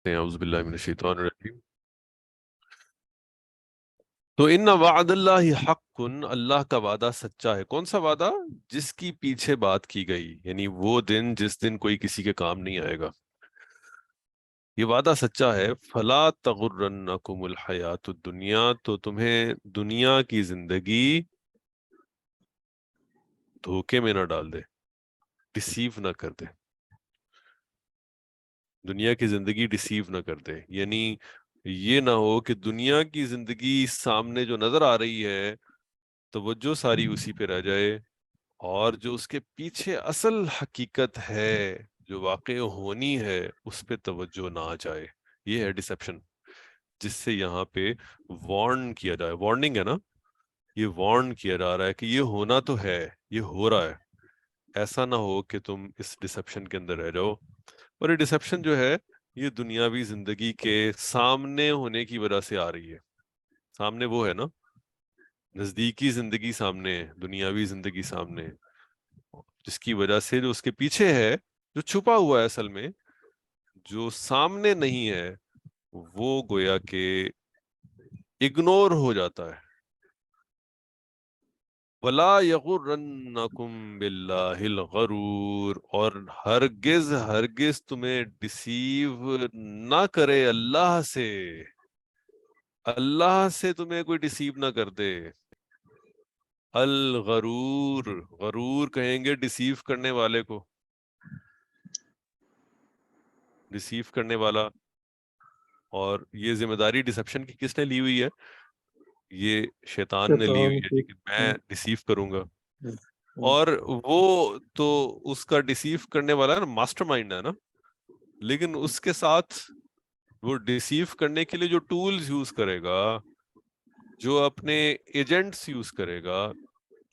اعوذ باللہ من الشیطان الرجیم۔ تو ان وعد اللہ حق، اللہ کا وعدہ سچا ہے۔ کون سا وعدہ؟ جس کی پیچھے بات کی گئی، یعنی وہ دن جس دن کوئی کسی کے کام نہیں آئے گا، یہ وعدہ سچا ہے۔ فلا تغرنکم الحیات الدنیا، تو تمہیں دنیا کی زندگی دھوکے میں نہ ڈال دے، ڈسیو نہ کر دے۔ دنیا کی زندگی ڈسیو نہ کر دے، یعنی یہ نہ ہو کہ دنیا کی زندگی سامنے جو نظر آ رہی ہے توجہ ساری اسی پہ رہ جائے، اور جو اس کے پیچھے اصل حقیقت ہے جو واقع ہونی ہے اس پہ توجہ نہ جائے۔ یہ ہے ڈسپشن، جس سے یہاں پہ وارن کیا جائے، وارننگ ہے نا، یہ وارن کیا جا رہا ہے کہ یہ ہونا تو ہے، یہ ہو رہا ہے۔ ایسا نہ ہو کہ تم اس ڈسپشن کے اندر رہ جاؤ۔ اور یہ ڈسپشن جو ہے یہ دنیاوی زندگی کے سامنے ہونے کی وجہ سے آ رہی ہے۔ سامنے وہ ہے نا، نزدیکی زندگی سامنے ہے، دنیاوی زندگی سامنے ہے، جس کی وجہ سے جو اس کے پیچھے ہے، جو چھپا ہوا ہے اصل میں، جو سامنے نہیں ہے، وہ گویا کہ اگنور ہو جاتا ہے۔ وَلَا يَغُرَّنَّكُمْ بِاللَّهِ الْغَرُورُ، اور ہرگز تمہیں ڈسیو نہ کرے اللہ سے، اللہ سے تمہیں کوئی ڈسیو نہ کر دے۔ الغرور، غرور کہیں گے ڈسیو کرنے والے کو، ڈسیو کرنے والا۔ اور یہ ذمہ داری ڈسپشن کی کس نے لی ہوئی ہے؟ یہ شیطان نے لی ہوئی شیطان ہے کی جی، کہ میں ڈسیو کروں گا۔ ہم، اور وہ تو اس کا ڈسیو کرنے والا ہے نا، ماسٹر مائنڈ ہے نا، لیکن اس کے ساتھ وہ ڈسیو کرنے کے لیے جو ٹولز یوز کرے گا، جو اپنے ایجنٹس یوز کرے گا،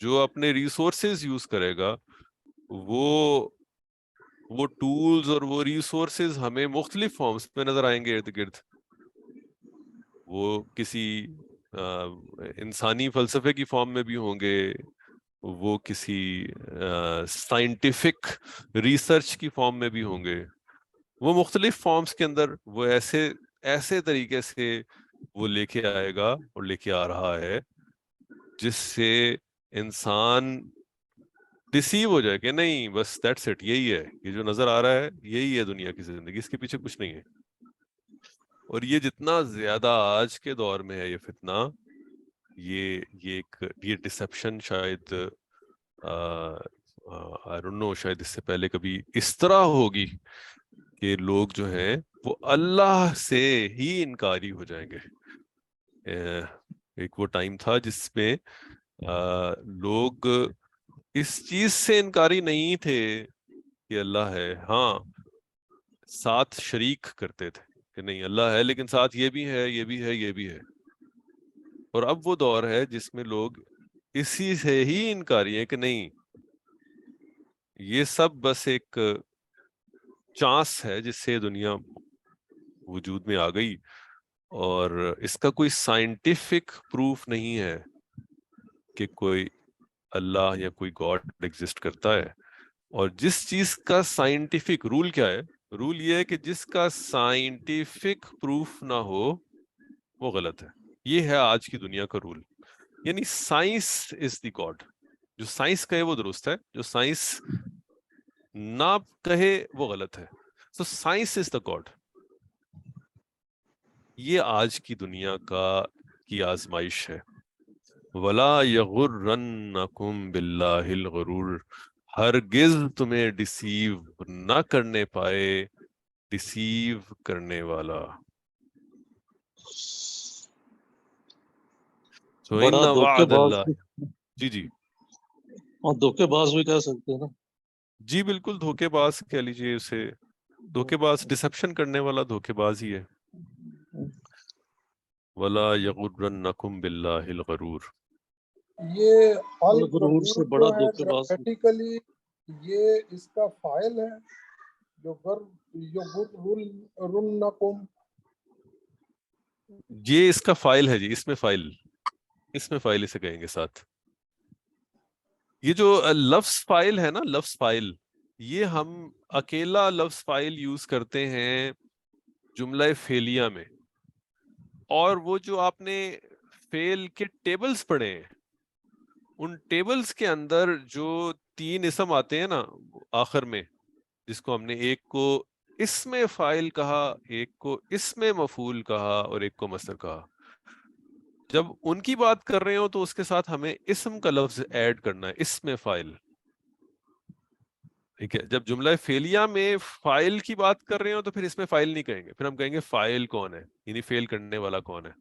جو اپنے ریسورسز یوز کرے گا، وہ ٹولز اور وہ ریسورسز ہمیں مختلف فارمز میں نظر آئیں گے ارد گرد۔ وہ کسی انسانی فلسفے کی فارم میں بھی ہوں گے، وہ کسی سائنٹیفک ریسرچ کی فارم میں بھی ہوں گے، وہ مختلف فارمز کے اندر وہ ایسے طریقے سے وہ لے کے آئے گا اور لے کے آ رہا ہے جس سے انسان ڈسیو ہو جائے کہ نہیں بس دیٹس اٹ، یہی ہے، یہ جو نظر آ رہا ہے یہی ہے دنیا کی زندگی، اس کے پیچھے کچھ نہیں ہے۔ اور یہ جتنا زیادہ آج کے دور میں ہے یہ فتنہ، یہ ڈسپشن شاید I don't know، شاید اس سے پہلے کبھی اس طرح ہوگی کہ لوگ جو ہیں وہ اللہ سے ہی انکاری ہو جائیں گے۔ ایک وہ ٹائم تھا جس میں لوگ اس چیز سے انکاری نہیں تھے کہ اللہ ہے، ہاں ساتھ شریک کرتے تھے کہ نہیں اللہ ہے لیکن ساتھ یہ بھی ہے، یہ بھی ہے، یہ بھی ہے۔ اور اب وہ دور ہے جس میں لوگ اسی سے ہی انکاری ہیں کہ نہیں یہ سب بس ایک چانس ہے جس سے دنیا وجود میں آ گئی، اور اس کا کوئی سائنٹیفک پروف نہیں ہے کہ کوئی اللہ یا کوئی گاڈ ایگزسٹ کرتا ہے۔ اور جس چیز کا سائنٹیفک رول کیا ہے؟ رول یہ ہے کہ جس کا سائنٹیفک پروف نہ ہو وہ غلط ہے۔ یہ ہے آج کی دنیا کا رول، یعنی سائنس از دی گاڈ۔ جو سائنس کہے وہ درست ہے، جو سائنس نہ کہے وہ غلط ہے۔ So science is the God. یہ آج کی دنیا کی آزمائش ہے۔ وَلَا يَغُرَّنَّكُمْ بِاللَّهِ الْغَرُورُ، ہرگز تمہیں ڈسیو نہ کرنے پائے ڈسیو کرنے والا۔ تو بڑا ان دھوکے وعد باز اللہ، بھی، جی اور دھوکے باز بھی کہہ سکتے ہیں نا۔ جی بالکل، دھوکے باز کہہ لیجیے اسے، دھوکے باز، ڈسپشن کرنے والا دھوکے باز ہی ہے۔ وَلَا يَغُرَّنَّكُمْ بِاللَّهِ الْغَرُورُ۔ یہ الغرور سے الغرور بڑا جو ہے دھوکے باز بھی۔ گرامیٹیکلی یہ اس کا فائل ہے، جو رنکم۔ یہ اس کا فائل ہے جی، اس میں فائل اسے کہیں گے ساتھ۔ یہ جو لفظ فائل ہے نا، لفظ فائل، یہ ہم اکیلا لفظ فائل یوز کرتے ہیں جملہ فعلیہ میں، اور وہ جو آپ نے فعل کے ٹیبلز پڑھے ہیں، ان ٹیبلز کے اندر جو 3 اسم آتے ہیں نا آخر میں، جس کو ہم نے ایک کو اسم فاعل کہا، ایک کو اسم مفعول کہا، اور ایک کو مصدر کہا، جب ان کی بات کر رہے ہو تو اس کے ساتھ ہمیں اسم کا لفظ ایڈ کرنا ہے، اسم فاعل. ٹھیک ہے، جب جملہ فعلیہ میں فاعل کی بات کر رہے ہو تو پھر اس میں فاعل نہیں کہیں گے، پھر ہم کہیں گے فاعل کون ہے، یعنی فعل کرنے والا کون ہے.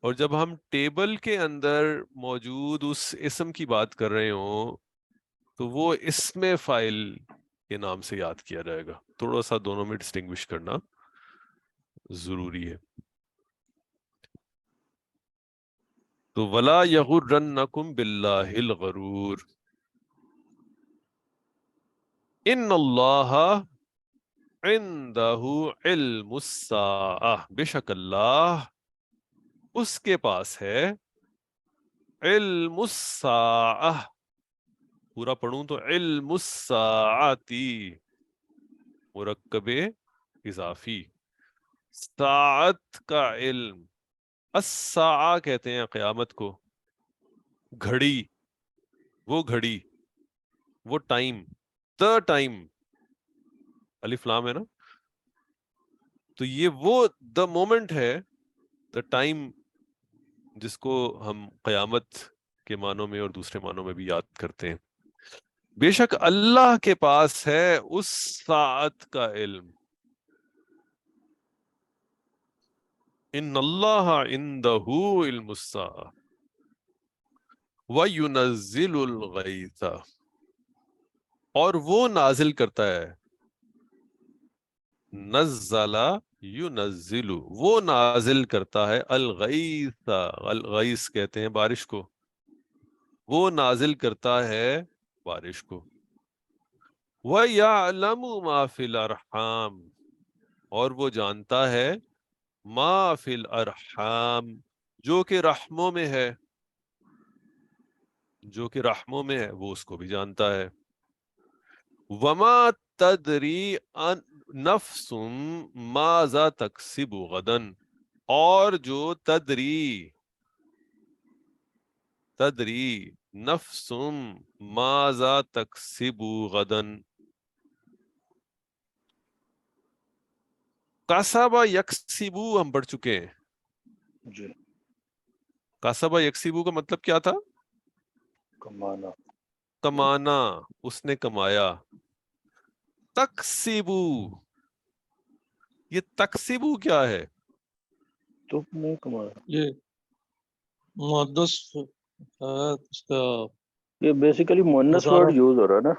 اور جب ہم ٹیبل کے اندر موجود اس اسم کی بات کر رہے ہوں تو وہ اسم فاعل کے نام سے یاد کیا جائے گا. تھوڑا سا دونوں میں ڈسٹنگوش کرنا ضروری ہے. تو وَلَا يَغُرَّنَّكُمْ بِاللَّهِ الْغَرُورُ ان اللہ عنده علم الساعہ، بے شک اللہ اس کے پاس ہے علم الساعہ. پورا پڑھوں تو علم الساعتی، مرکب اضافی، ساعت کا علم. الساعہ کہتے ہیں قیامت کو، گھڑی، گھڑی، وہ ٹائم، the ٹائم، الف لام ہے نا، تو یہ وہ دا مومنٹ ہے، دا ٹائم، جس کو ہم قیامت کے معنوں میں اور دوسرے معنوں میں بھی یاد کرتے ہیں. بے شک اللہ کے پاس ہے اس ساعت کا علم. ان اللہ عنده علم الساعہ وَيُنَزِّلُ الْغَيْثَ، اور وہ نازل کرتا ہے، نزل ينزل، وہ نازل کرتا ہے، الغیث، الغیث کہتے ہیں بارش کو، وہ نازل کرتا ہے بارش کو. وَيَعْلَمُ مَا فِي الْأَرْحَامِ، اور وہ جانتا ہے ما فی الارحام، جو کہ رحموں میں ہے، جو کہ رحموں میں ہے وہ اس کو بھی جانتا ہے. وما تدری نفس ماذا تکسب غدا، اور جو تدری نفس ماذا تکسب غدا، کسب یکسب ہم پڑھ چکے ہیں. جی کسب یکسب کا مطلب کیا تھا؟ کمانا. کمانا، اس نے کمایا. تکسبو، یہ تکسبو کیا ہے؟ تو نہیں کمانا، یہ محدث ہے اس کا یہ بیسیکلی مؤنث مظاہرہ، ورڈ یوز ہو رہا ہے نا،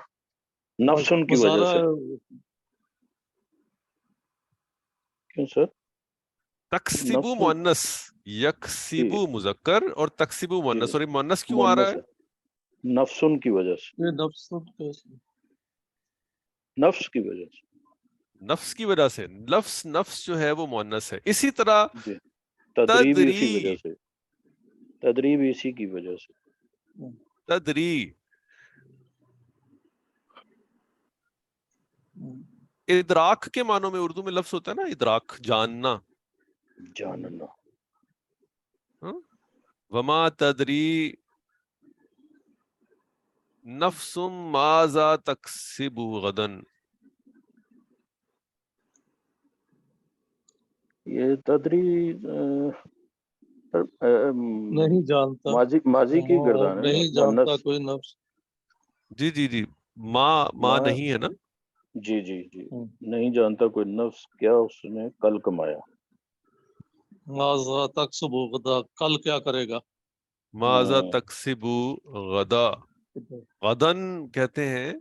نفسن کی وجہ مظاہرہ سے. کیوں سر؟ تکسبو نفسن مؤنث، یکسبو مذکر، اور تکسبو مؤنث. اور یہ مؤنث کیوں آ رہا مؤنث ہے؟ ہے، نفسن کی وجہ سے، یہ نفس کیسے؟ نفس کی وجہ سے. نفس کی وجہ سے، لفظ نفس جو ہے وہ مؤنث ہے. اسی طرح جی تدریب اسی وجہ تدری، سے، تدریب اسی کی وجہ سے. تدری، ادراک کے معنوں میں اردو میں لفظ ہوتا ہے نا ادراک، جاننا. جاننا. وما تدری نفس ماذا تکسب غدا. یہ تدری نہیں جانتا، ماضی کی گردان ہے نا، نہیں جانتا مؤنث. کوئی نفس. جی ماں نہیں ہے نا. جی نہیں جانتا کوئی نفس کیا اس نے کل کمایا. ماذا تکسب غدا، کل کیا کرے گا. ماذا تکسب غدا، غدن کہتے ہیں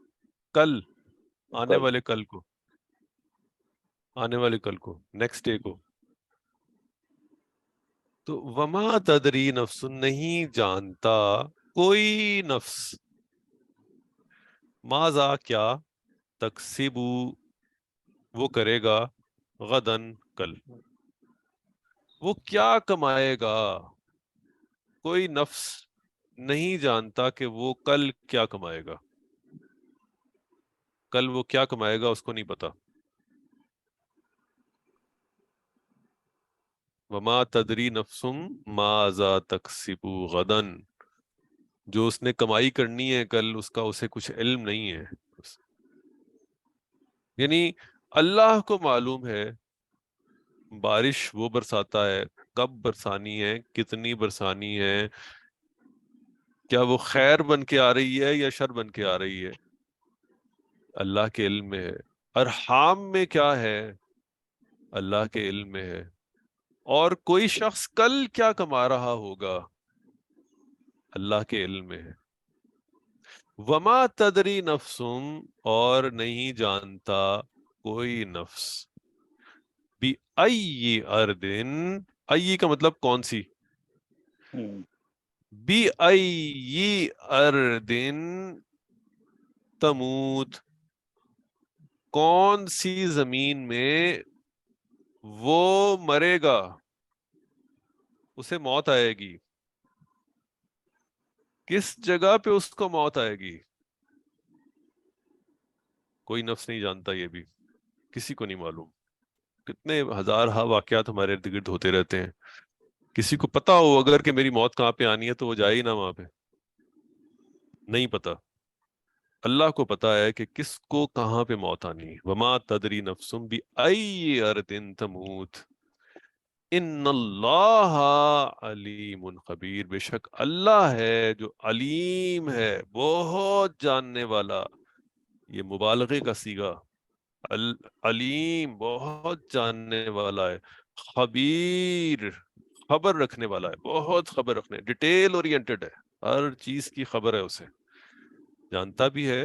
کل، آنے کل. والے کل کو، آنے والے کل کو، نیکسٹ ڈے کو. تو وما تدری نفس، نہیں جانتا کوئی نفس، ماذا کیا، تکسب وہ کرے گا، غدن کل، وہ کیا کمائے گا. کوئی نفس نہیں جانتا کہ وہ کل کیا کمائے گا، کل وہ کیا کمائے گا اس کو نہیں پتا. وما تدری نفس ماذا تکسب غدا، جو اس نے کمائی کرنی ہے کل اس کا اسے کچھ علم نہیں ہے. یعنی اللہ کو معلوم ہے بارش وہ برساتا ہے، کب برسانی ہے، کتنی برسانی ہے، کیا وہ خیر بن کے آ رہی ہے یا شر بن کے آ رہی ہے، اللہ کے علم میں ہے. ارحام میں کیا ہے، اللہ کے علم میں ہے. اور کوئی شخص کل کیا کما رہا ہوگا، اللہ کے علم میں ہے. وما تدری نفس، اور نہیں جانتا کوئی نفس، بِأَيِّ أَرْضٍ، ائی کا مطلب کون سی، بِأَيِّ أَرْضٍ تموت، کون سی زمین میں وہ مرے گا، اسے موت آئے گی، کس جگہ پہ اس کو موت آئے گی، کوئی نفس نہیں جانتا. یہ بھی کسی کو نہیں معلوم. کتنے ہزار واقعات ہمارے ارد گرد ہوتے رہتے ہیں، کسی کو پتا ہو اگر کہ میری موت کہاں پہ آنی ہے تو وہ جائے ہی نہ وہاں پہ، نہیں پتا. اللہ کو پتا ہے کہ کس کو کہاں پہ موت آنی ہے. وما تدری نفس بأی ارض تموت ان اللہ علیم خبیر، بے شک اللہ ہے جو علیم ہے، بہت جاننے والا. یہ مبالغے کا صیغہ، علیم بہت جاننے والا ہے، خبیر خبر رکھنے والا ہے، بہت خبر رکھنے، ڈیٹیل اورینٹڈ ہے، ہر چیز کی خبر ہے، اسے جانتا بھی ہے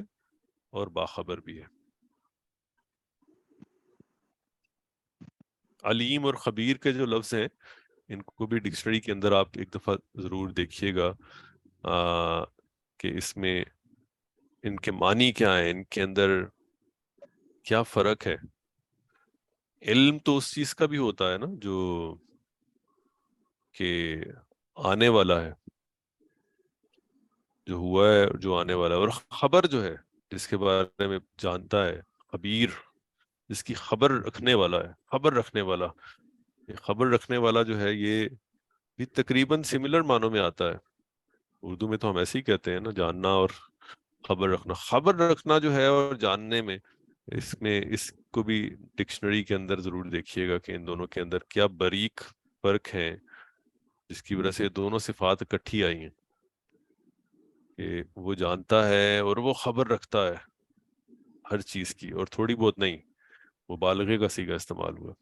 اور باخبر بھی ہے. علیم اور خبیر کے جو لفظ ہیں ان کو بھی ڈکشنری کے اندر آپ ایک دفعہ ضرور دیکھیے گا کہ اس میں ان کے معنی کیا ہیں، ان کے اندر کیا فرق ہے. علم تو اس چیز کا بھی ہوتا ہے نا جو کہ آنے والا ہے، جو ہوا ہے جو آنے والا ہے، اور خبر جو ہے جس کے بارے میں جانتا ہے، خبیر جس کی خبر رکھنے والا ہے، خبر رکھنے والا. یہ خبر رکھنے والا جو ہے یہ بھی تقریباً سملر معنوں میں آتا ہے. اردو میں تو ہم ایسے ہی کہتے ہیں نا، جاننا اور خبر رکھنا. خبر رکھنا جو ہے اور جاننے میں اس کو بھی ڈکشنری کے اندر ضرور دیکھیے گا کہ ان دونوں کے اندر کیا باریک فرق ہے جس کی وجہ سے دونوں صفات اکٹھی آئی ہیں کہ وہ جانتا ہے اور وہ خبر رکھتا ہے ہر چیز کی، اور تھوڑی بہت نہیں، مبالغے کا صیغہ استعمال ہوا.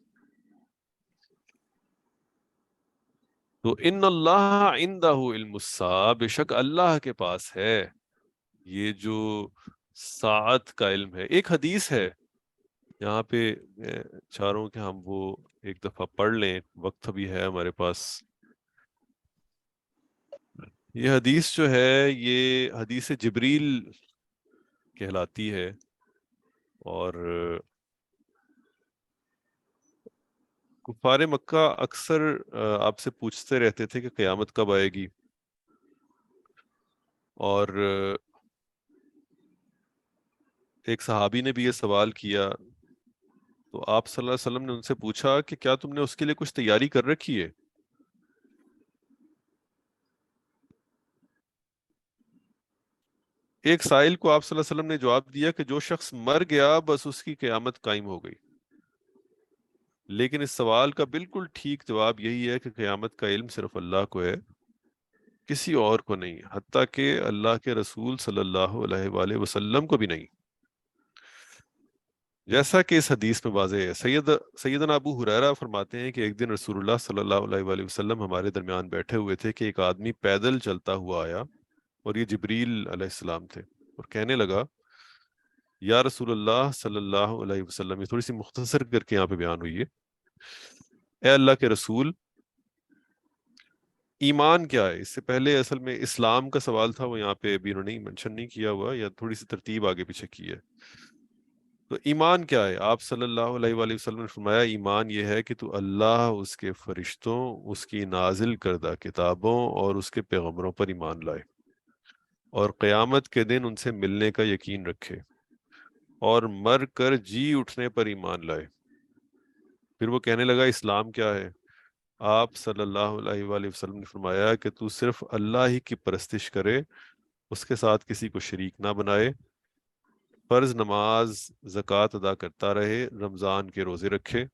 تو ان اللہ عندہ علم الساعہ، بے شک اللہ کے پاس ہے یہ جو ساعت کا علم ہے. ایک حدیث ہے یہاں پہ، میں چاہ رہا ہوں کہ ہم وہ ایک دفعہ پڑھ لیں، وقت بھی ہے ہمارے پاس. یہ حدیث جو ہے یہ حدیث جبریل کہلاتی ہے، اور کفار مکہ اکثر آپ سے پوچھتے رہتے تھے کہ قیامت کب آئے گی، اور ایک صحابی نے بھی یہ سوال کیا تو آپ صلی اللہ علیہ وسلم نے ان سے پوچھا کہ کیا تم نے اس کے لیے کچھ تیاری کر رکھی ہے. ایک سائل کو آپ صلی اللہ علیہ وسلم نے جواب دیا کہ جو شخص مر گیا بس اس کی قیامت قائم ہو گئی. لیکن اس سوال کا بالکل ٹھیک جواب یہی ہے کہ قیامت کا علم صرف اللہ کو ہے، کسی اور کو نہیں، حتیٰ کہ اللہ کے رسول صلی اللہ علیہ وآلہ وسلم کو بھی نہیں، جیسا کہ اس حدیث میں واضح ہے. سیدنا ابو ہریرہ فرماتے ہیں کہ ایک دن رسول اللہ صلی اللہ علیہ وآلہ وسلم ہمارے درمیان بیٹھے ہوئے تھے کہ ایک آدمی پیدل چلتا ہوا آیا، اور یہ جبریل علیہ السلام تھے، اور کہنے لگا یا رسول اللہ صلی اللہ علیہ وسلم، یہ تھوڑی سی مختصر کر کے یہاں پہ بیان ہوئی ہے، اے اللہ کے رسول ایمان کیا ہے. اس سے پہلے اصل میں اسلام کا سوال تھا، وہ یہاں پہ بھی انہوں نے منشن نہیں کیا ہوا، یا تھوڑی سی ترتیب آگے پیچھے کی ہے. تو ایمان کیا ہے؟ آپ صلی اللہ علیہ وآلہ وسلم نے فرمایا ایمان یہ ہے کہ تو اللہ، اس کے فرشتوں، اس کی نازل کردہ کتابوں اور اس کے پیغمبروں پر ایمان لائے، اور قیامت کے دن ان سے ملنے کا یقین رکھے، اور مر کر جی اٹھنے پر ایمان لائے. پھر وہ کہنے لگا اسلام کیا ہے؟ آپ صلی اللہ علیہ وآلہ وسلم نے فرمایا کہ تو صرف اللہ ہی کی پرستش کرے، اس کے ساتھ کسی کو شریک نہ بنائے، فرض نماز زکوٰۃ ادا کرتا رہے، رمضان کے روزے رکھے،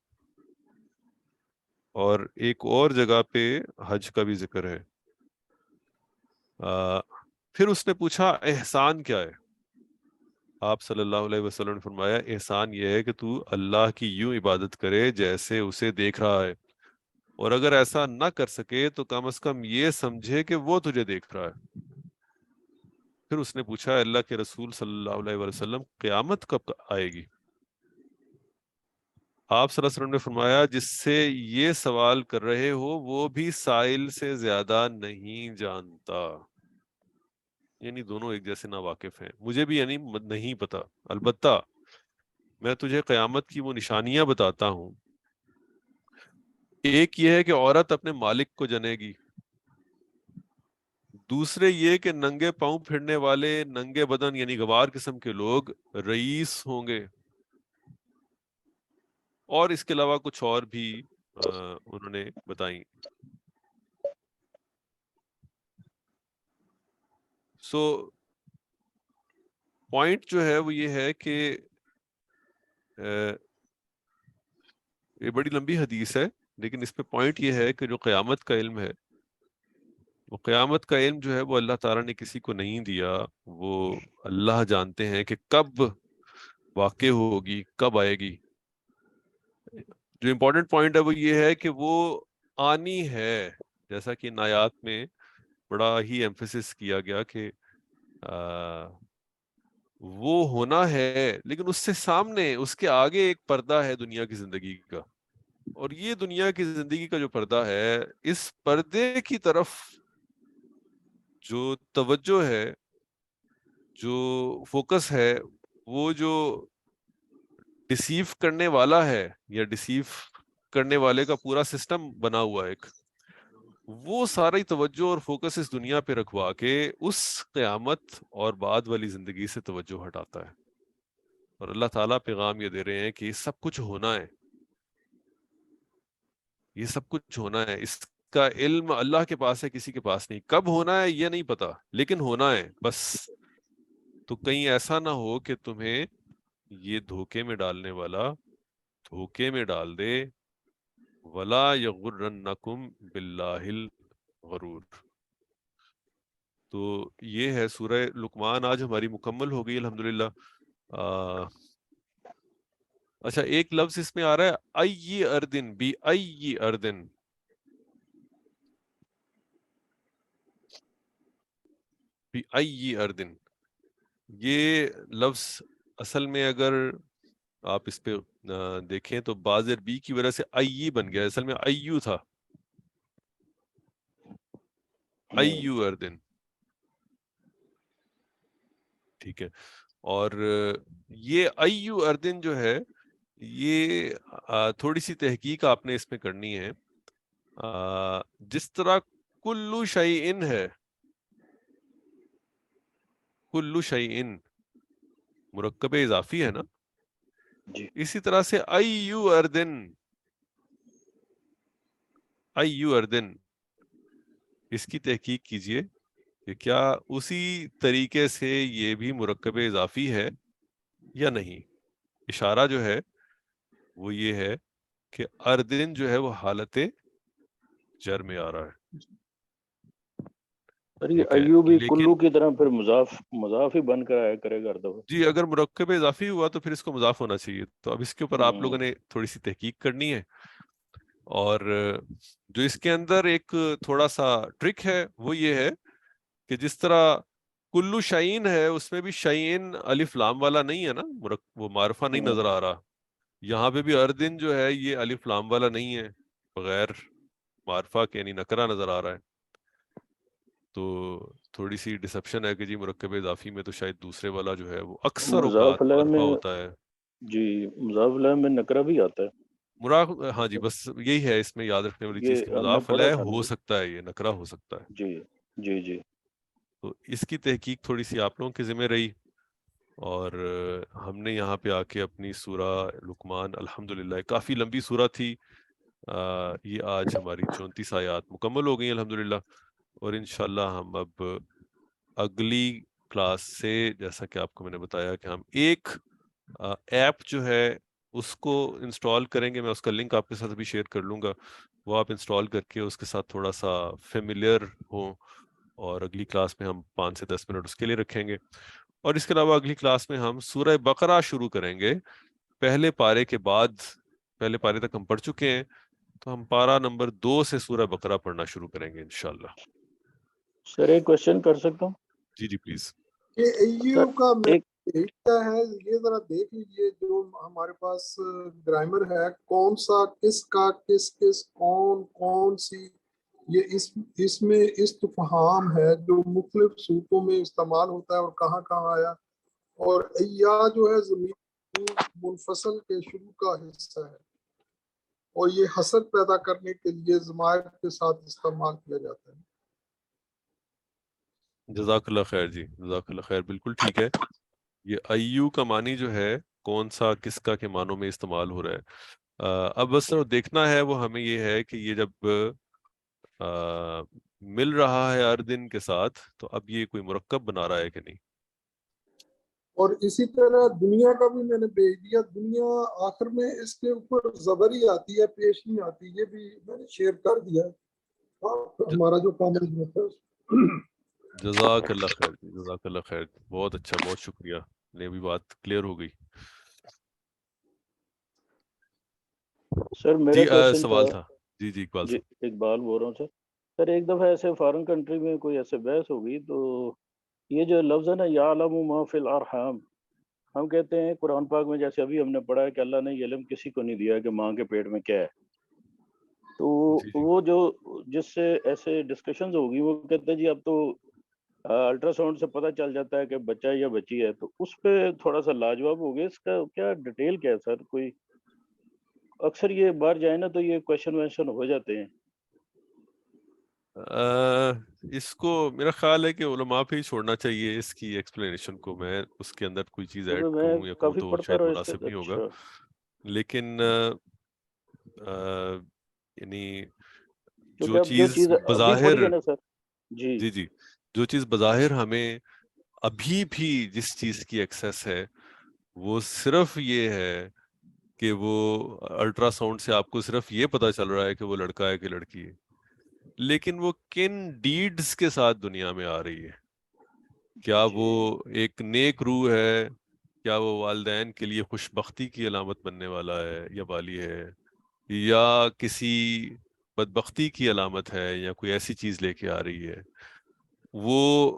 اور ایک اور جگہ پہ حج کا بھی ذکر ہے۔ پھر اس نے پوچھا احسان کیا ہے؟ آپ صلی اللہ علیہ وسلم نے فرمایا احسان یہ ہے کہ تو اللہ کی یوں عبادت کرے جیسے اسے دیکھ رہا ہے، اور اگر ایسا نہ کر سکے تو کم از کم یہ سمجھے کہ وہ تجھے دیکھ رہا ہے۔ پھر اس نے پوچھا اللہ کے رسول صلی اللہ علیہ وسلم قیامت کب آئے گی؟ آپ صلی اللہ علیہ وسلم نے فرمایا جس سے یہ سوال کر رہے ہو وہ بھی سائل سے زیادہ نہیں جانتا، یعنی دونوں ایک جیسے ناواقف ہیں، مجھے بھی یعنی نہیں پتا، البتہ میں تجھے قیامت کی وہ نشانیاں بتاتا ہوں۔ ایک یہ ہے کہ عورت اپنے مالک کو جنے گی، دوسرے یہ کہ ننگے پاؤں پھرنے والے ننگے بدن یعنی گوار قسم کے لوگ رئیس ہوں گے، اور اس کے علاوہ کچھ اور بھی انہوں نے بتائیں۔ سو پوائنٹ جو ہے وہ یہ ہے کہ یہ بڑی لمبی حدیث ہے، لیکن اس پہ پوائنٹ یہ ہے کہ جو قیامت کا علم ہے، وہ قیامت کا علم جو ہے وہ اللہ تعالیٰ نے کسی کو نہیں دیا، وہ اللہ جانتے ہیں کہ کب واقع ہوگی، کب آئے گی۔ جو امپورٹنٹ پوائنٹ ہے وہ یہ ہے کہ وہ آنی ہے، جیسا کہ ان آیات میں بڑا ہی ایمفیسس کیا گیا کہ وہ ہونا ہے، لیکن اس سے سامنے اس کے آگے ایک پردہ ہے دنیا کی زندگی کا، اور یہ دنیا کی زندگی کا جو پردہ ہے، اس پردے کی طرف جو توجہ ہے، جو فوکس ہے، وہ جو ڈسیو کرنے والا ہے یا ڈسیو کرنے والے کا پورا سسٹم بنا ہوا ہے ایک، وہ ساری توجہ اور فوکس اس دنیا پہ رکھوا کے اس قیامت اور بعد والی زندگی سے توجہ ہٹاتا ہے۔ اور اللہ تعالیٰ پیغام یہ دے رہے ہیں کہ یہ سب کچھ ہونا ہے، یہ سب کچھ ہونا ہے، اس کا علم اللہ کے پاس ہے، کسی کے پاس نہیں۔ کب ہونا ہے یہ نہیں پتا، لیکن ہونا ہے بس۔ تو کہیں ایسا نہ ہو کہ تمہیں یہ دھوکے میں ڈالنے والا دھوکے میں ڈال دے، وَلَا يَغُرَّنَّكُمْ بِاللَّهِ الْغَرُورُ۔ تو یہ ہے سورہ لقمان، آج ہماری مکمل ہو گئی الحمدللہ۔ اچھا ایک لفظ اس میں آ رہا ہے ای اردن، بی ای اردن، بی ای اردن، یہ لفظ اصل میں اگر آپ اس پہ دیکھیں تو بازر بی کی وجہ سے ای بن گیا، اصل میں ایو تھا، ایو اردن، ٹھیک ہے۔ اور یہ ایو اردن جو ہے یہ تھوڑی سی تحقیق آپ نے اس میں کرنی ہے۔ جس طرح کلو شیئن ہے، کلو شیئن مرکب اضافی ہے نا، جی اسی طرح سے ایو اردن، ایو اردن، اس کی تحقیق کیجئے کہ کیا اسی طریقے سے یہ بھی مرکب اضافی ہے یا نہیں۔ اشارہ جو ہے وہ یہ ہے کہ اردن جو ہے وہ حالت جر میں آ رہا ہے، سر یہ ٹھیک ہے، ایوبی لیکن کلو کی طرح پھر مضاف ہی بن کر آیا کرے گا ہر دفعہ۔ جی اگر مرکب اضافی ہوا تو پھر اس کو مضاف ہونا چاہیے، تو اب اس کے اوپر آپ لوگوں نے تھوڑی سی تحقیق کرنی ہے۔ اور جو اس کے اندر ایک تھوڑا سا ٹرک ہے وہ یہ ہے کہ جس طرح کلو شعین ہے، اس میں بھی شعین الف لام والا نہیں ہے نا، وہ معرفہ نہیں نظر آ رہا، یہاں پہ بھی اردن جو ہے یہ الف لام والا نہیں ہے، بغیر معرفہ کے یعنی نکرہ نظر آ رہا ہے، تو تھوڑی سی ڈسپشن ہے کہ جی مرکب اضافی میں تو شاید دوسرے والا جو ہے وہ اکثر مضاف اوقات علیہ معرفہ میں، ہوتا ہے۔ جی مضاف علیہ میں نکرہ بھی آتا ہے، ہاں جی، بس یہی ہے اس میں یاد رکھنے والی چیز کہ یہ ہم نے مضاف پڑھا علیہ تھا نا ہو جی۔ سکتا ہے، یہ نکرہ ہو سکتا ہے، جی جی جی تو اس کی تحقیق تھوڑی سی آپ لوگوں کے ذمہ رہی۔ اور ہم نے یہاں پہ آ کے اپنی سورہ لقمان الحمدللہ، کافی لمبی سورہ تھی، یہ آج ہماری 34 آیات مکمل ہو گئی الحمدللہ، اور انشاءاللہ ہم اب اگلی کلاس سے، جیسا کہ آپ کو میں نے بتایا کہ ہم ایک ایپ جو ہے اس کو انسٹال کریں گے. میں اس کا لنک آپ کے ساتھ ابھی شیئر کر لوں گا، وہ آپ انسٹال کر کے اس کے ساتھ تھوڑا سا فیملیئر ہوں، اور اگلی کلاس میں ہم 5 سے 10 منٹ اس کے لیے رکھیں گے. اور اس کے علاوہ اگلی کلاس میں ہم سورہ بقرہ شروع کریں گے. پہلے پارے کے بعد، پہلے پارے تک ہم پڑھ چکے ہیں، تو ہم پارہ نمبر 2 سے سورہ بقرہ پڑھنا شروع کریں گے انشاءاللہ. سر ایک کوشچن کر سکتا ہوں؟ جی جی پلیز. یہ ایو سر کا ایک کیا ہے، یہ ذرا دیکھ لیجئے جو ہمارے پاس گرامر ہے، کون سا کس کا کس کس کون کون سی، یہ اس میں استفہام ہے جو مختلف صورتوں میں استعمال ہوتا ہے اور کہاں کہاں آیا. اور ایا جو ہے ضمیر منفصل کے شروع کا حصہ ہے، اور یہ حسد پیدا کرنے کے لیے ضمائر کے ساتھ استعمال کیا جاتا ہے. جزاک اللہ خیر جی، جزاک اللہ خیر، بالکل ٹھیک ہے. یہ ایو کا معنی جو ہے کون سا کس کا کے معنوں میں استعمال ہو رہا ہے. اب بس دیکھنا ہے وہ ہمیں یہ ہے کہ یہ جب مل رہا ہے ہر دن کے ساتھ، تو اب یہ کوئی مرکب بنا رہا ہے کہ نہیں. اور اسی طرح دنیا کا بھی میں نے بھیج دیا. دنیا آخر میں اس کے اوپر زبر ہی آتی ہے، پیش نہیں آتی. یہ بھی میں نے شیئر کر دیا. ہمارا جو کامن گروپ ہے. جزاک اللہ خیر جی، جزاک اللہ خیر، بہت اچھا، بہت شکریہ، یہ بھی بات کلیئر ہو گئی. سر میرا جی کوشچن تھا، سوال تھا. جی جی اقبال جی صاحب. اقبال بول رہا ہوں سر. سر ایک دفعہ ایسے فارن کنٹری میں کوئی ایسے بحث ہو گئی، تو یہ جو لفظ ہے نا یعلم ما فی الارحام، ہم کہتے ہیں قرآن پاک میں جیسے ابھی ہم نے پڑھا ہے کہ اللہ نے یہ علم کسی کو نہیں دیا کہ ماں کے پیٹ میں کیا ہے. تو جی جی وہ جو جس سے ایسے ڈسکشنز ہوگی، وہ کہتے ہیں جی اب تو الٹرا ساؤنڈ سے پتہ چل جاتا ہے کہ بچہ ہے یا بچی ہے. تو اس پہ تھوڑا سا لاجواب ہو گیا، اس کا کیا ڈیٹیل کیا ہے سر؟ کوئی اکثر یہ باہر جائے نا تو یہ کویشچن ویشچن ہو جاتے ہیں. اس کو میرا خیال ہے کہ علماء پہ ہی چھوڑنا چاہیے اس کی ایکسپلینیشن کو. میں اس کے اندر کوئی چیز ایڈ کیونکہ میں کروں یا کہوں کافی تو پڑھتا شاید رہا اس کے. مناسب نہیں ہوگا. اچھا لیکن یعنی کیونکہ جو اب جو چیز چیز ابھی پڑھی بظاہر، ہے نا سر. جی جی جی، جو چیز بظاہر ہمیں ابھی بھی جس چیز کی ایکسیس ہے، وہ صرف یہ ہے کہ وہ الٹرا ساؤنڈ سے آپ کو صرف یہ پتا چل رہا ہے کہ وہ لڑکا ہے کہ لڑکی ہے، لیکن وہ کن ڈیڈز کے ساتھ دنیا میں آ رہی ہے. کیا وہ ایک نیک روح ہے؟ کیا وہ والدین کے لیے خوش بختی کی علامت بننے والا ہے یا والی ہے، یا کسی بدبختی کی علامت ہے، یا کوئی ایسی چیز لے کے آ رہی ہے؟ وہ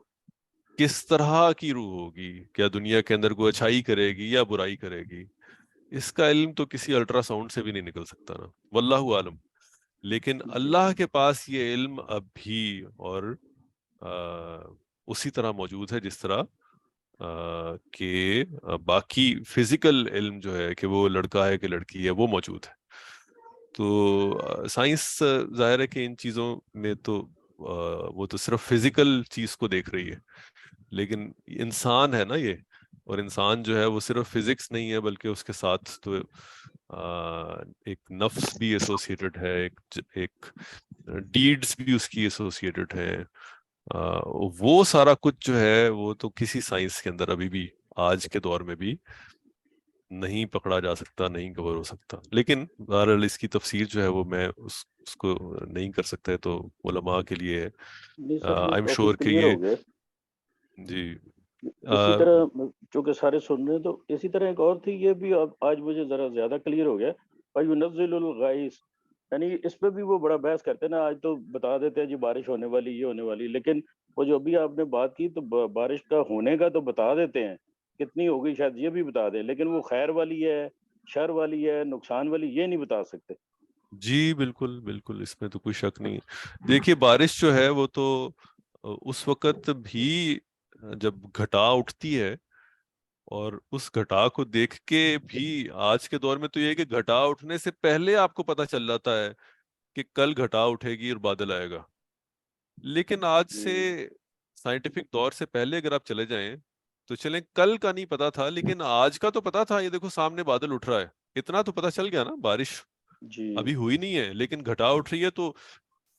کس طرح کی روح ہوگی؟ کیا دنیا کے اندر کوئی اچھائی کرے گی یا برائی کرے گی؟ اس کا علم تو کسی الٹرا ساؤنڈ سے بھی نہیں نکل سکتا نا، واللہ عالم. لیکن اللہ کے پاس یہ علم اب بھی اور اسی طرح موجود ہے جس طرح کہ باقی فزیکل علم جو ہے کہ وہ لڑکا ہے کہ لڑکی ہے وہ موجود ہے. تو سائنس ظاہر ہے کہ ان چیزوں میں تو وہ تو صرف فزیکل چیز کو دیکھ رہی ہے، لیکن انسان ہے نا یہ، اور انسان جو ہے وہ صرف فزکس نہیں ہے بلکہ اس کے ساتھ تو ایک نفس بھی ایسوسیٹڈ ہے، ایک ڈیڈز بھی اس کی ایسوسیٹڈ ہے. وہ سارا کچھ جو ہے وہ تو کسی سائنس کے اندر ابھی بھی آج کے دور میں بھی نہیں پکڑا جا سکتا، نہیں کور ہو سکتا. لیکن بہرحال اس کی تفسیر جو ہے وہ میں اس کو نہیں کر سکتا ہے، تو علماء کے لیے نہیں سر، وہ آئی ایم کافی شور کہ کلیئر یہ ہو گیا. جی اسی طرح چونکہ سارے سن رہے ہیں، تو اسی طرح ایک اور تھی، یہ بھی اب آج مجھے ذرا زیادہ کلیئر ہو گیا. فَيُنَزِّلُ الْغَيْثَ، یعنی اس پہ بھی وہ بڑا بحث کرتے ہیں نا. آج تو بتا دیتے ہیں جی بارش ہونے والی، یہ ہونے والی، لیکن وہ جو ابھی آپ نے بات کی تو بارش کا ہونے کا تو بتا دیتے ہیں، کتنی ہوگی شاید یہ بھی بتا دیں، لیکن وہ خیر والی ہے، شر والی ہے، نقصان والی، یہ نہیں بتا سکتے. جی بالکل بالکل، اس میں تو کوئی شک نہیں. دیکھیے بارش جو ہے وہ تو اس وقت بھی جب گھٹا اٹھتی ہے، اور اس گھٹا کو دیکھ کے بھی آج کے دور میں تو یہ ہے کہ گھٹا اٹھنے سے پہلے آپ کو پتا چل جاتا ہے کہ کل گھٹا اٹھے گی اور بادل آئے گا. لیکن آج سے سائنٹیفک دور سے پہلے اگر آپ چلے جائیں تو چلیں، کل کا نہیں پتا تھا لیکن آج کا تو پتا تھا. یہ دیکھو سامنے بادل اٹھ رہا ہے، اتنا تو پتا چل گیا نا. بارش جی ابھی ہوئی نہیں ہے لیکن گھٹا اٹھ رہی ہے. تو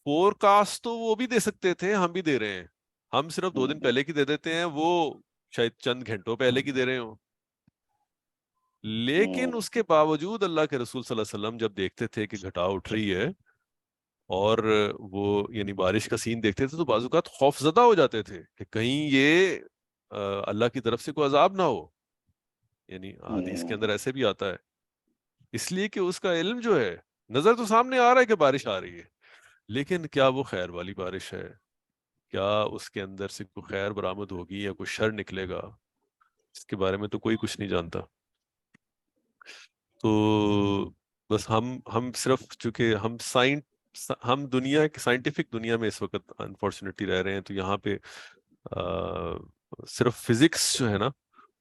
فور کاسٹ تو وہ بھی دے سکتے تھے, ہم بھی دے رہے ہیں. ہم صرف 2 دن پہلے کی دے دیتے ہیں, وہ شاید چند گھنٹوں پہلے کی دے رہے ہوں. لیکن اس کے باوجود اللہ کے رسول صلی اللہ علیہ وسلم جب دیکھتے تھے کہ گھٹا اٹھ رہی ہے اور وہ یعنی بارش کا سین دیکھتے تھے تو بعض اوقات خوف زدہ ہو جاتے تھے کہ کہیں یہ اللہ کی طرف سے کوئی عذاب نہ ہو. یعنی حدیث کے اندر ایسے بھی آتا ہے, اس لیے کہ اس کا علم جو ہے, نظر تو سامنے آ رہا ہے کہ بارش آ رہی ہے, لیکن کیا وہ خیر والی بارش ہے, کیا اس کے اندر سے کوئی خیر برآمد ہوگی یا کوئی شر نکلے گا, اس کے بارے میں تو کوئی کچھ نہیں جانتا. تو بس ہم صرف چونکہ ہم دنیا کی سائنٹیفک دنیا میں اس وقت انفارچونیٹلی رہ رہے ہیں, تو یہاں پہ صرف فزکس جو ہے نا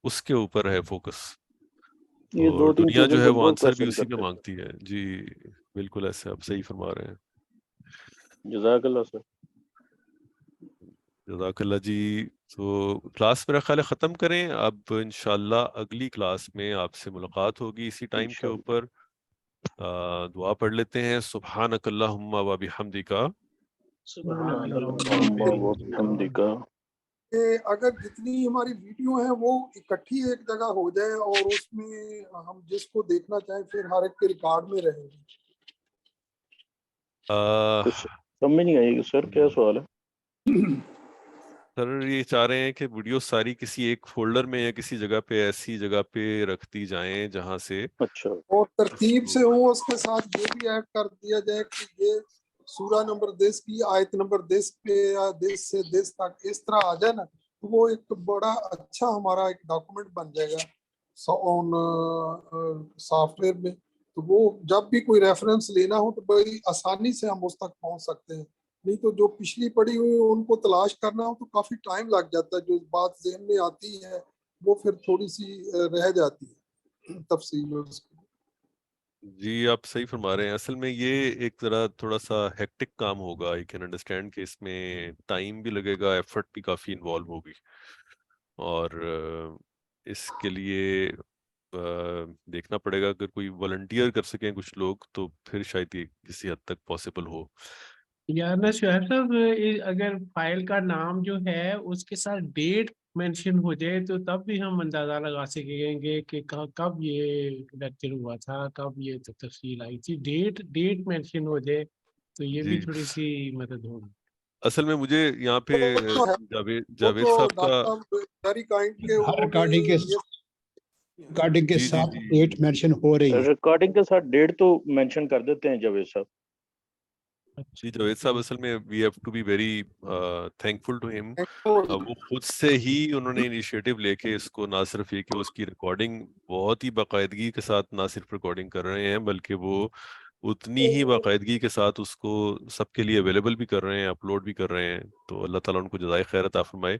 اس کے اوپر ہے فوکس, یہ اور 2-3 دنیا چیزیں جو ہے پہ وہ بہت آنسر بھی کوشچن اسی کا کرتے مانگتی ہے. جی بالکل ایسے آپ صحیح فرما رہے ہیں. ہیں. جزاک اللہ سر. جزاک اللہ جی. تو کلاس میرا خیال ہے ختم کریں اب, انشاءاللہ اگلی کلاس میں آپ سے ملاقات ہوگی اسی ٹائم کے انشاءاللہ. اوپر. دعا پڑھ لیتے ہیں. سبحانک اللہم و بحمدک. سبحان اللہم و بحمدک. کہ اگر جتنی ہماری ویڈیو ہیں وہ اکٹھی ایک جگہ ہو جائے اور اس میں ہم جس کو دیکھنا چاہیں پھر ہر ایک کے ریکارڈ میں رہیں گے. سمجھ نہیں آئی سر, کیا سوال ہے؟ سر یہ چاہ رہے ہیں کہ ویڈیو ساری کسی ایک فولڈر میں یا کسی جگہ پہ ایسی جگہ پہ رکھ دی جائیں جہاں سے اچھا اور ترتیب سے ہوں, اس کے ساتھ یہ بھی ایڈ کر دیا جائے کہ یہ سورہ نمبر 10 کی آیت نمبر 10 پہ یا 10 سے 10 تک اس طرح آ جائے نا, تو وہ ایک بڑا اچھا ہمارا ایک ڈاکومنٹ بن جائے گا سافٹ ویئر میں. تو وہ جب بھی کوئی ریفرنس لینا ہو تو بڑی آسانی سے ہم اس تک پہنچ سکتے ہیں. نہیں تو جو پچھلی پڑی ہوئی ان کو تلاش کرنا ہو تو کافی ٹائم لگ جاتا ہے, جو بات ذہن میں آتی ہے وہ پھر تھوڑی سی رہ جاتی ہے تفصیل اس کی. جی آپ صحیح فرما رہے ہیں. اصل میں یہ ایک ذرا تھوڑا سا ہیکٹک کام ہوگا. آئی کین انڈرسٹینڈ کہ اس میں ٹائم بھی لگے گا, ایفرٹ بھی کافی انوالو ہوگی, اور اس کے لیے دیکھنا پڑے گا اگر کوئی والنٹیئر کر سکیں کچھ لوگ تو پھر شاید یہ کسی حد تک پاسبل ہو. یار شہر صاحب, اگر فائل کا نام جو ہے اس کے ساتھ ڈیٹ مینشن ہو جائے تو تب بھی ہم اندازہ لگا سکیں گے کہ کب یہ لیکچر ہوا تھا, کب یہ تفصیل آئی تھی. ڈیٹ مینشن ہو جائے تو یہ بھی جی تھوڑی سی مدد ہوگی. اصل میں مجھے یہاں پہ وہ جاوید تو صاحب کا ڈاکٹر صاحب ویری کائنڈ کے ہر انہوں نے ریکارڈنگ کے جی ساتھ جی ڈیٹ مینشن ہو رہی ہے. ریکارڈنگ کے ساتھ ڈیٹ تو مینشن کر دیتے ہیں جاوید صاحب. جی جاوید صاحب اصل میں we have to be very thankful to ہم. ایک وہ خود سے ہی انہوں نے انیشیٹو لے کے اس کو نہ صرف یہ کہ اس کی ریکارڈنگ بہت ہی باقاعدگی کے ساتھ نہ صرف ریکارڈنگ کر رہے ہیں بلکہ وہ اتنی ہی باقاعدگی کے ساتھ اس کو سب کے لیے اویلیبل بھی کر رہے ہیں, اپلوڈ بھی کر رہے ہیں. تو اللہ تعالیٰ ان کو جزائے خیر عطا فرمائے.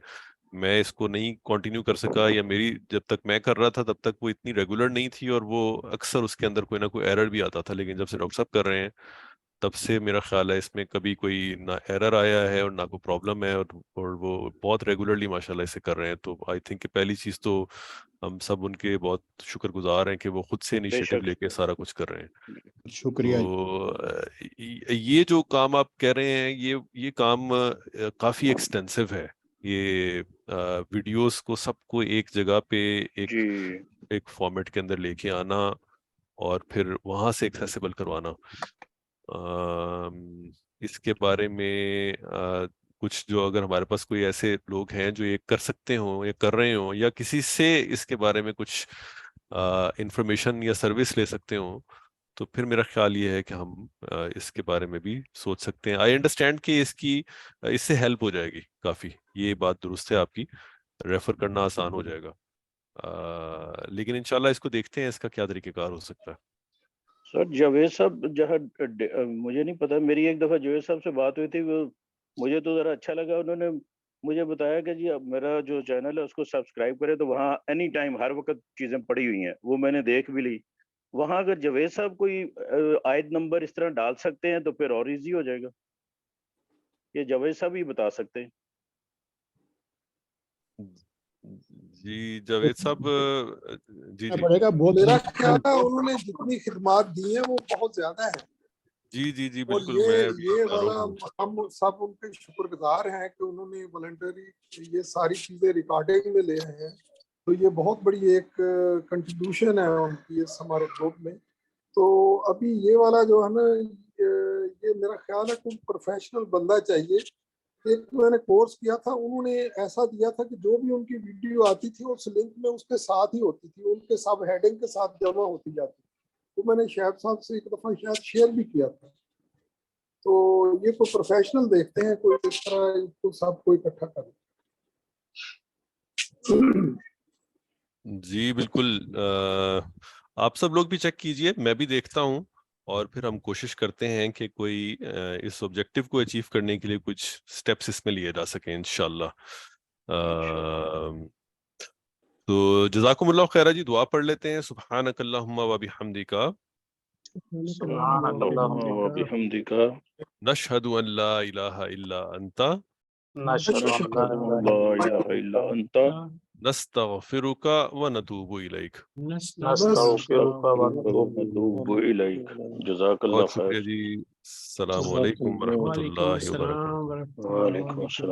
میں اس کو نہیں کنٹینیو کر سکا, یا میری جب تک میں کر رہا تھا تب تک وہ اتنی ریگولر نہیں تھی اور وہ اکثر اس کے اندر کوئی نہ کوئی ایرر بھی آتا تھا. لیکن جب سے ڈاکٹر صاحب کر رہے ہیں تب سے میرا خیال ہے اس میں کبھی کوئی نہ ایرر آیا ہے اور نہ کوئی پرابلم ہے, اور وہ بہت ریگولرلی ماشاءاللہ اسے کر رہے ہیں. تو آئی تھنک کہ پہلی چیز تو ہم سب ان کے بہت شکر گزار ہیں کہ وہ خود سے بے انیشیٹو شک لے کے سارا کچھ کر رہے ہیں. شکریہ. تو یہ جو کام آپ کہہ رہے ہیں یہ کام کافی ایکسٹینسو ہے. یہ ویڈیوز کو سب کو ایک جگہ پہ جی ایک فارمیٹ کے اندر لے کے آنا اور پھر وہاں سے ایکسیسیبل کروانا, اس کے بارے میں کچھ جو اگر ہمارے پاس کوئی ایسے لوگ ہیں جو یہ کر سکتے ہوں یا کر رہے ہوں یا کسی سے اس کے بارے میں کچھ انفارمیشن یا سروس لے سکتے ہوں تو پھر میرا خیال یہ ہے کہ ہم اس کے بارے میں بھی سوچ سکتے ہیں. آئی انڈرسٹینڈ کہ اس سے ہیلپ ہو جائے گی کافی, یہ بات درست ہے آپ کی, ریفر کرنا آسان ہو جائے گا. لیکن انشاءاللہ اس کو دیکھتے ہیں اس کا کیا طریقہ کار ہو سکتا ہے. سر جاوید صاحب جہاں مجھے نہیں پتا, میری ایک دفعہ جاوید صاحب سے بات ہوئی تھی, وہ مجھے تو ذرا اچھا لگا. انہوں نے مجھے بتایا کہ جی اب میرا جو چینل ہے اس کو سبسکرائب کرے تو وہاں اینی ٹائم ہر وقت چیزیں پڑی ہوئی ہیں, وہ میں نے دیکھ بھی لی. وہاں اگر جاوید صاحب کوئی آیت نمبر اس طرح ڈال سکتے ہیں تو پھر اور ایزی ہو جائے گا. یہ جاوید صاحب ہی بتا سکتے ہیں. جی جاوید صاحب جی جی پڑے گا بہت میرا خیال ہے انہوں نے جتنی خدمات دی ہیں وہ بہت زیادہ ہے، جی جی جی اور بالکل میں بھی یہ بتا رہا والا ہوں ہم سب ان کے شکر گزار ہیں کہ انہوں نے والنٹری یہ ساری چیزیں ریکارڈنگ میں لے آئے ہیں، تو یہ بہت بڑی ایک کنٹریبیوشن ہے ان کی اس ہمارے گروپ میں۔ تو ابھی یہ والا جو ہے نا یہ میرا خیال ہے کوئی پروفیشنل بندہ چاہیے۔ ایک میں نے کورس کیا تھا، انہوں نے ایسا دیا تھا کہ جو بھی ان کی ویڈیو آتی تھی اس لنک میں اس کے ساتھ ہی ہوتی تھی، ان کے سب ہیڈنگ کے ساتھ جمع ہوتی جاتی تھی۔ تو میں نے شعیب صاحب سے ایک دفعہ شاید شیئر بھی کیا تھا۔ تو یہ کوئی پروفیشنل دیکھتے ہیں، کوئی اس طرح اس کو سب کو اکٹھا کرے۔ جی بالکل آپ سب لوگ بھی چیک کیجئے، میں بھی دیکھتا ہوں، اور پھر ہم کوشش کرتے ہیں کہ کوئی اس آبجیکٹیو کو اچیو کرنے کے لیے کچھ سٹیپس اس میں لیے جا سکیں انشاءاللہ۔ تو جزاکم اللہ خیرہ جی، دعا پڑھ لیتے ہیں۔ سبحانک اللہم و بحمدک سبحانک اللہم و بحمدک نشہد ان لا الہ الا انت نشہد ان لا الہ الا انت نستغفرک و نتوب الیک۔ نستغفرک و نتوب الیک۔ جزاک اللہ بہت خیر۔ شکریہ جی، السلام علیکم ورحمۃ وعلیکم اللہ السلام وبرکاتہ۔ ورحمۃ اللہ وعلیکم السلام۔